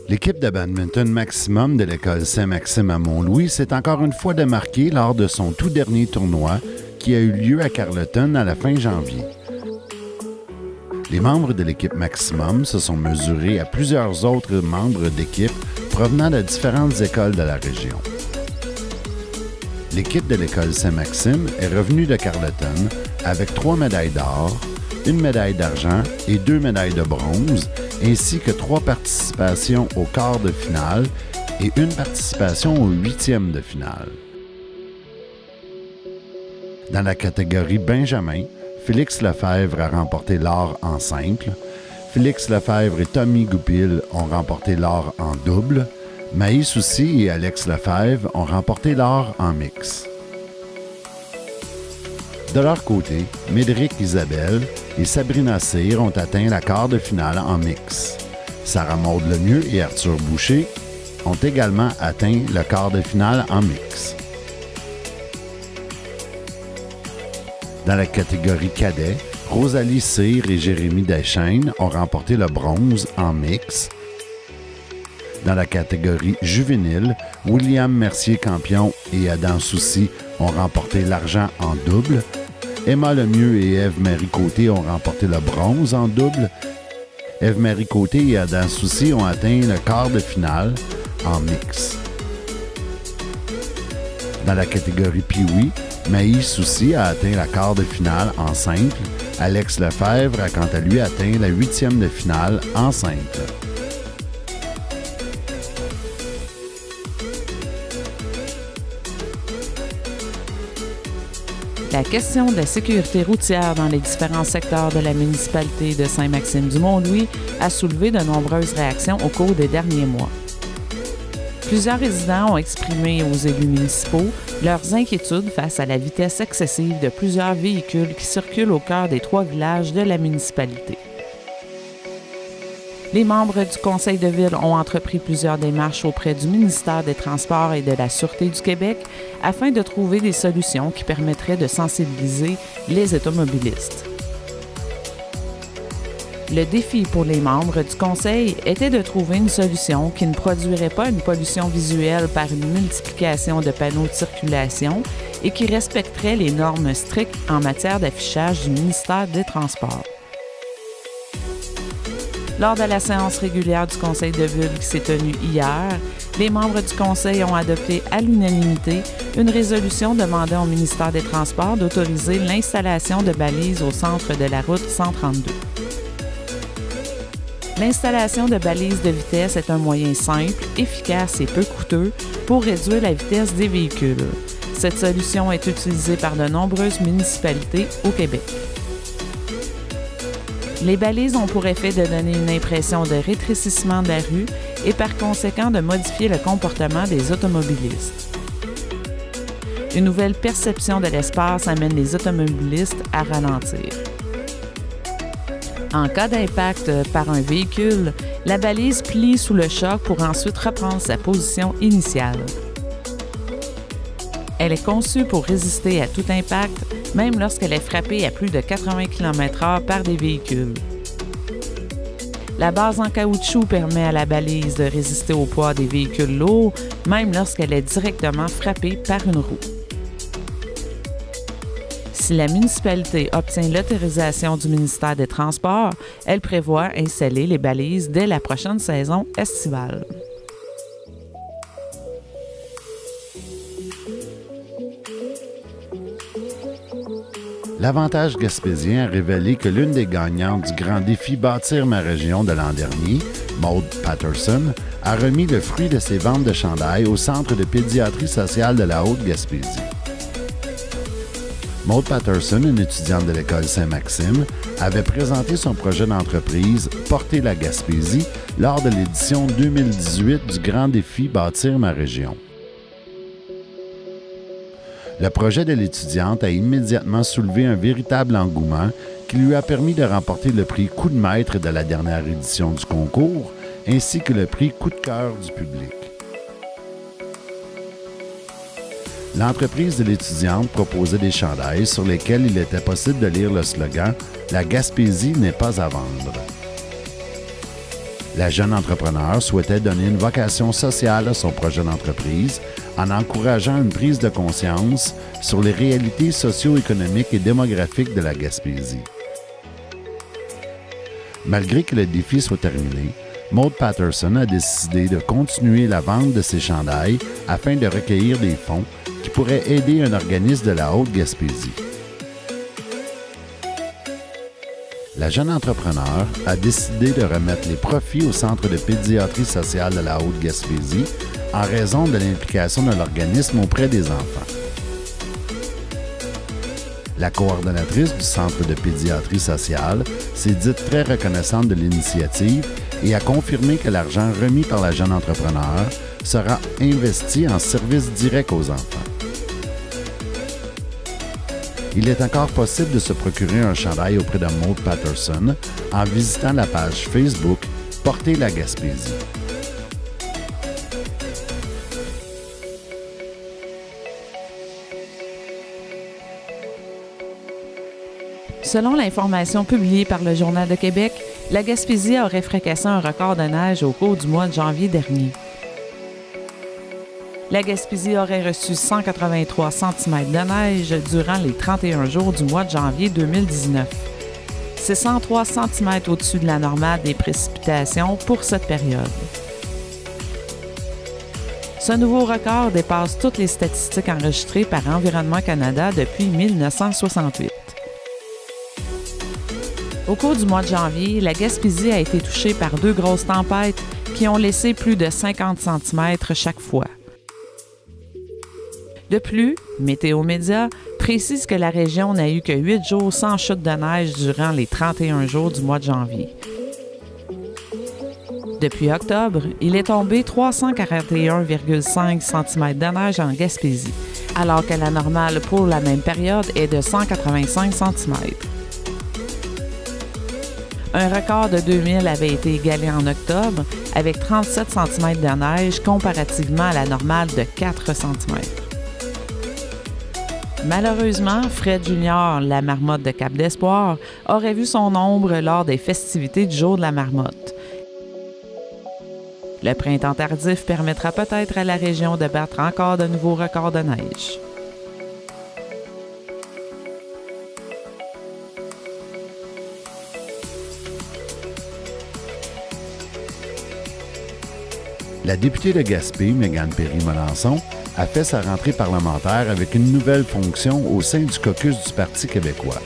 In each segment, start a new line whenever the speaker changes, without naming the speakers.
L'équipe de badminton maximum de l'école Saint-Maxime à Mont-Louis s'est encore une fois démarquée lors de son tout dernier tournoi qui a eu lieu à Carleton à la fin janvier. Les membres de l'équipe maximum se sont mesurés à plusieurs autres membres d'équipe provenant de différentes écoles de la région. L'équipe de l'école Saint-Maxime est revenue de Carleton avec 3 médailles d'or, 1 médaille d'argent et 2 médailles de bronze, ainsi que 3 participations au quart de finale et 1 participation au 8e de finale. Dans la catégorie Benjamin, Félix Lefebvre a remporté l'or en simple, Félix Lefebvre et Tommy Goupil ont remporté l'or en double, Maïs Soucy et Alex Lefebvre ont remporté l'or en mix. De leur côté, Médéric Isabelle et Sabrina Cyr ont atteint la quart de finale en mix. Sarah Maude Lemieux et Arthur Boucher ont également atteint le quart de finale en mix. Dans la catégorie cadet, Rosalie Cyr et Jérémy Deschênes ont remporté le bronze en mix. Dans la catégorie juvénile, William Mercier-Campion et Adam Soucy ont remporté l'argent en double. Emma Lemieux et Ève-Marie Côté ont remporté le bronze en double. Ève-Marie Côté et Adam Soucy ont atteint le quart de finale en mix. Dans la catégorie Pee-Wee, Maïs Soucy a atteint la quart de finale en simple. Alex Lefebvre a quant à lui atteint la 8e de finale en simple.
La question de la sécurité routière dans les différents secteurs de la municipalité de Saint-Maxime-du-Mont-Louis a soulevé de nombreuses réactions au cours des derniers mois. Plusieurs résidents ont exprimé aux élus municipaux leurs inquiétudes face à la vitesse excessive de plusieurs véhicules qui circulent au cœur des 3 villages de la municipalité. Les membres du Conseil de ville ont entrepris plusieurs démarches auprès du ministère des Transports et de la Sûreté du Québec afin de trouver des solutions qui permettraient de sensibiliser les automobilistes. Le défi pour les membres du Conseil était de trouver une solution qui ne produirait pas une pollution visuelle par une multiplication de panneaux de circulation et qui respecterait les normes strictes en matière d'affichage du ministère des Transports. Lors de la séance régulière du Conseil de ville qui s'est tenue hier, les membres du Conseil ont adopté à l'unanimité une résolution demandant au ministère des Transports d'autoriser l'installation de balises au centre de la route 132. L'installation de balises de vitesse est un moyen simple, efficace et peu coûteux pour réduire la vitesse des véhicules. Cette solution est utilisée par de nombreuses municipalités au Québec. Les balises ont pour effet de donner une impression de rétrécissement de la rue et par conséquent de modifier le comportement des automobilistes. Une nouvelle perception de l'espace amène les automobilistes à ralentir. En cas d'impact par un véhicule, la balise plie sous le choc pour ensuite reprendre sa position initiale. Elle est conçue pour résister à tout impact, même lorsqu'elle est frappée à plus de 80 km/h par des véhicules. La base en caoutchouc permet à la balise de résister au poids des véhicules lourds, même lorsqu'elle est directement frappée par une roue. Si la municipalité obtient l'autorisation du ministère des Transports, elle prévoit installer les balises dès la prochaine saison estivale.
L'Avantage Gaspésien a révélé que l'une des gagnantes du grand défi Bâtir ma région de l'an dernier, Maude Patterson, a remis le fruit de ses ventes de chandails au Centre de pédiatrie sociale de la Haute-Gaspésie. Maude Patterson, une étudiante de l'école Saint-Maxime, avait présenté son projet d'entreprise « Porter la Gaspésie » lors de l'édition 2018 du grand défi Bâtir ma région. Le projet de l'étudiante a immédiatement soulevé un véritable engouement qui lui a permis de remporter le prix Coup de maître de la dernière édition du concours, ainsi que le prix Coup de cœur du public. L'entreprise de l'étudiante proposait des chandails sur lesquels il était possible de lire le slogan « La Gaspésie n'est pas à vendre ». La jeune entrepreneur souhaitait donner une vocation sociale à son projet d'entreprise en encourageant une prise de conscience sur les réalités socio-économiques et démographiques de la Gaspésie. Malgré que le défi soit terminé, Maude Patterson a décidé de continuer la vente de ses chandails afin de recueillir des fonds qui pourraient aider un organisme de la Haute-Gaspésie. La jeune entrepreneur a décidé de remettre les profits au Centre de pédiatrie sociale de la Haute-Gaspésie en raison de l'implication de l'organisme auprès des enfants. La coordonnatrice du Centre de pédiatrie sociale s'est dite très reconnaissante de l'initiative et a confirmé que l'argent remis par la jeune entrepreneur sera investi en services directs aux enfants. Il est encore possible de se procurer un chandail auprès de Maude Patterson en visitant la page Facebook Porter la Gaspésie.
Selon l'information publiée par le Journal de Québec, la Gaspésie aurait fracassé un record de neige au cours du mois de janvier dernier. La Gaspésie aurait reçu 183 cm de neige durant les 31 jours du mois de janvier 2019. C'est 103 cm au-dessus de la normale des précipitations pour cette période. Ce nouveau record dépasse toutes les statistiques enregistrées par Environnement Canada depuis 1968. Au cours du mois de janvier, la Gaspésie a été touchée par 2 grosses tempêtes qui ont laissé plus de 50 cm chaque fois. De plus, Météo Média précise que la région n'a eu que 8 jours sans chute de neige durant les 31 jours du mois de janvier. Depuis octobre, il est tombé 341,5 cm de neige en Gaspésie, alors que la normale pour la même période est de 185 cm. Un record de 2000 avait été égalé en octobre avec 37 cm de neige comparativement à la normale de 4 cm. Malheureusement, Fred Junior, la marmotte de Cap d'Espoir, aurait vu son ombre lors des festivités du jour de la marmotte. Le printemps tardif permettra peut-être à la région de battre encore de nouveaux records de neige.
La députée de Gaspé, Mégane Perry-Melançon, a fait sa rentrée parlementaire avec une nouvelle fonction au sein du caucus du Parti québécois.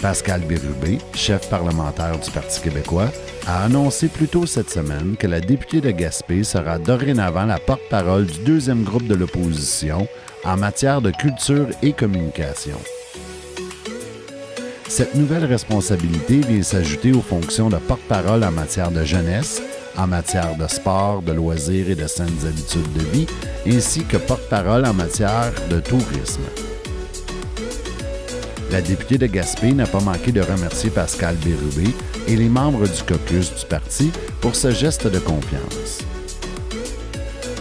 Pascal Bérubé, chef parlementaire du Parti québécois, a annoncé plus tôt cette semaine que la députée de Gaspé sera dorénavant la porte-parole du deuxième groupe de l'opposition en matière de culture et communication. Cette nouvelle responsabilité vient s'ajouter aux fonctions de porte-parole en matière de jeunesse, en matière de sport, de loisirs et de saines habitudes de vie, ainsi que porte-parole en matière de tourisme. La députée de Gaspé n'a pas manqué de remercier Pascal Bérubé et les membres du caucus du parti pour ce geste de confiance.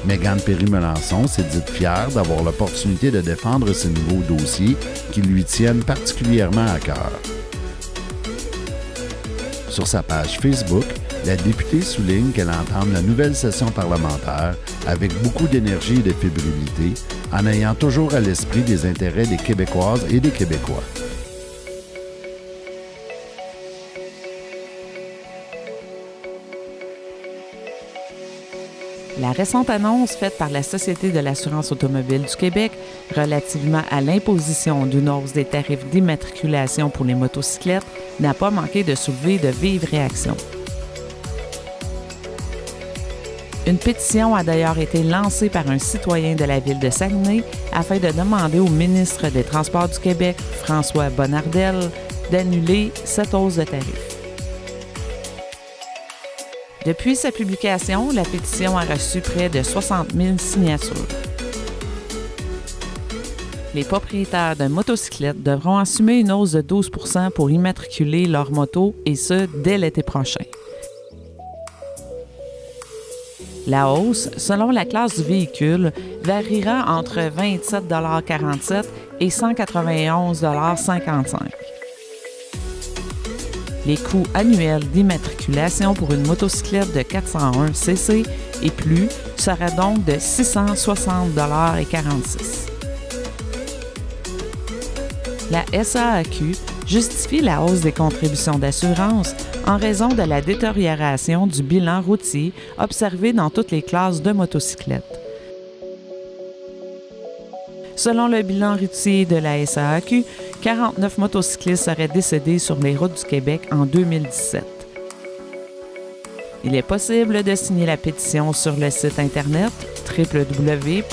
Mégane Perry-Melançon s'est dite fière d'avoir l'opportunité de défendre ces nouveaux dossiers qui lui tiennent particulièrement à cœur. Sur sa page Facebook, la députée souligne qu'elle entame la nouvelle session parlementaire avec beaucoup d'énergie et de fébrilité, en ayant toujours à l'esprit des intérêts des Québécoises et des Québécois.
La récente annonce faite par la Société de l'assurance automobile du Québec relativement à l'imposition d'une hausse des tarifs d'immatriculation pour les motocyclettes n'a pas manqué de soulever de vives réactions. Une pétition a d'ailleurs été lancée par un citoyen de la ville de Saguenay afin de demander au ministre des Transports du Québec, François Bonnardel, d'annuler cette hausse de tarifs. Depuis sa publication, la pétition a reçu près de 60 000 signatures. Les propriétaires de motocyclettes devront assumer une hausse de 12 % pour immatriculer leur moto, et ce, dès l'été prochain. La hausse, selon la classe du véhicule, variera entre 27,47 $ et 191,55 $. Les coûts annuels d'immatriculation pour une motocyclette de 401 cc et plus seraient donc de 660,46 $. La SAAQ justifie la hausse des contributions d'assurance en raison de la détérioration du bilan routier observé dans toutes les classes de motocyclettes. Selon le bilan routier de la SAAQ, 49 motocyclistes seraient décédés sur les routes du Québec en 2017. Il est possible de signer la pétition sur le site internet www.change.org.